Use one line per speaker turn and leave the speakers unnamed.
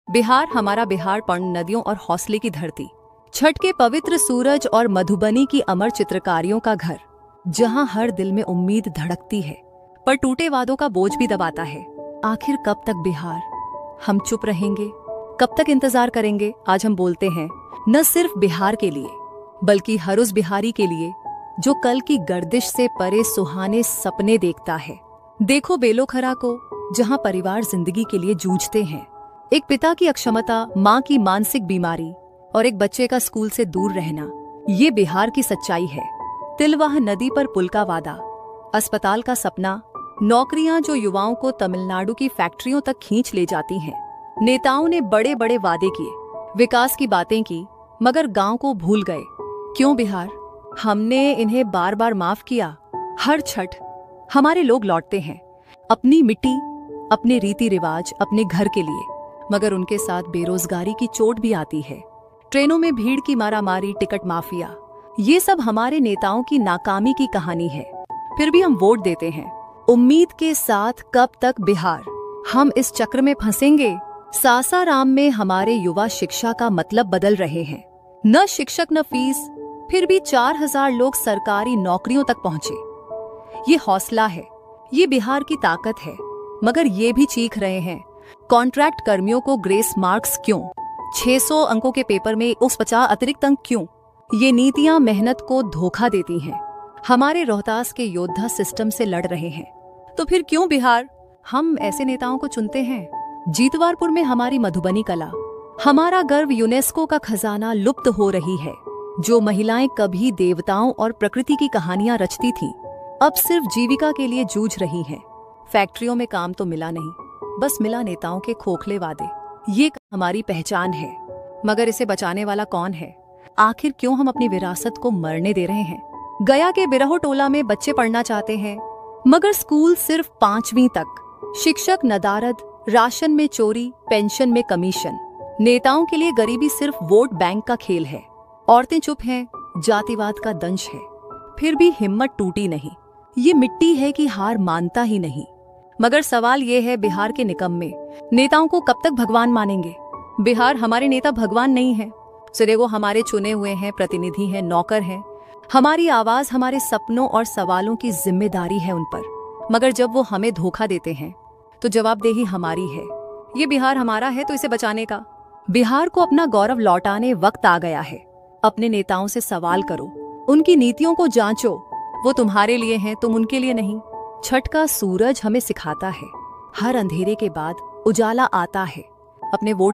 बिहार हमारा बिहारपन, नदियों और हौसले की धरती, छठ के पवित्र सूरज और मधुबनी की अमर चित्रकारियों का घर, जहां हर दिल में उम्मीद धड़कती है पर टूटे वादों का बोझ भी दबाता है। आखिर कब तक बिहार? हम चुप रहेंगे? कब तक इंतजार करेंगे? आज हम बोलते हैं, न सिर्फ बिहार के लिए बल्कि हर उस बिहारी के लिए जो कल की गर्दिश से परे सुहाने सपने देखता है। देखो बेलोखरा को, जहां परिवार जिंदगी के लिए जूझते हैं। एक पिता की अक्षमता, माँ की मानसिक बीमारी और एक बच्चे का स्कूल से दूर रहना, ये बिहार की सच्चाई है। तिलवाह नदी पर पुल का वादा, अस्पताल का सपना, नौकरियां जो युवाओं को तमिलनाडु की फैक्ट्रियों तक खींच ले जाती हैं। नेताओं ने बड़े बड़े वादे किए, विकास की बातें की, मगर गांव को भूल गए। क्यों बिहार? हमने इन्हें बार बार माफ किया। हर छठ हमारे लोग लौटते हैं, अपनी मिट्टी, अपने रीति रिवाज, अपने घर के लिए, मगर उनके साथ बेरोजगारी की चोट भी आती है। ट्रेनों में भीड़ की मारामारी, टिकट माफिया, ये सब हमारे नेताओं की नाकामी की कहानी है। फिर भी हम वोट देते हैं, उम्मीद के साथ। कब तक बिहार? हम इस चक्र में फंसेंगे। सासाराम में हमारे युवा शिक्षा का मतलब बदल रहे हैं, न शिक्षक न फीस, फिर भी 4000 लोग सरकारी नौकरियों तक पहुंचे। ये हौसला है, ये बिहार की ताकत है। मगर ये भी चीख रहे हैं, कॉन्ट्रैक्ट कर्मियों को ग्रेस मार्क्स क्यों? 600 अंकों के पेपर में 50 अतिरिक्त अंक क्यों? ये नीतियां मेहनत को धोखा देती हैं। हमारे रोहतास के योद्धा सिस्टम से लड़ रहे हैं, तो फिर क्यों बिहार? हम ऐसे नेताओं को चुनते हैं। जीतवारपुर में हमारी मधुबनी कला, हमारा गर्व, यूनेस्को का खजाना लुप्त हो रही है। जो महिलाएं कभी देवताओं और प्रकृति की कहानियां रचती थीं, अब सिर्फ जीविका के लिए जूझ रही हैं। फैक्ट्रियों में काम तो मिला नहीं, बस मिला नेताओं के खोखले वादे। ये हमारी पहचान है, मगर इसे बचाने वाला कौन है? आखिर क्यों हम अपनी विरासत को मरने दे रहे हैं? गया के बिरहो टोला में बच्चे पढ़ना चाहते हैं, मगर स्कूल सिर्फ 5वीं तक। शिक्षक नदारद, राशन में चोरी, पेंशन में कमीशन। नेताओं के लिए गरीबी सिर्फ वोट बैंक का खेल है। औरतें चुप हैं, जातिवाद का दंश है, फिर भी हिम्मत टूटी नहीं। ये मिट्टी है कि हार मानता ही नहीं। मगर सवाल ये है, बिहार के निकम्मे नेताओं को कब तक भगवान मानेंगे? बिहार हमारे नेता भगवान नहीं है, सिर्फ वो हमारे चुने हुए हैं, प्रतिनिधि हैं, नौकर हैं। हमारी आवाज, हमारे सपनों और सवालों की जिम्मेदारी है उन पर। मगर जब वो हमें धोखा देते हैं तो जवाबदेही हमारी है। ये बिहार हमारा है, तो इसे बचाने का। बिहार को अपना गौरव लौटाने वक्त आ गया है। अपने नेताओं से सवाल करो, उनकी नीतियों को जांचो। वो तुम्हारे लिए हैं, तुम उनके लिए नहीं। छठ का सूरज हमें सिखाता है, हर अंधेरे के बाद उजाला आता है। अपने वोट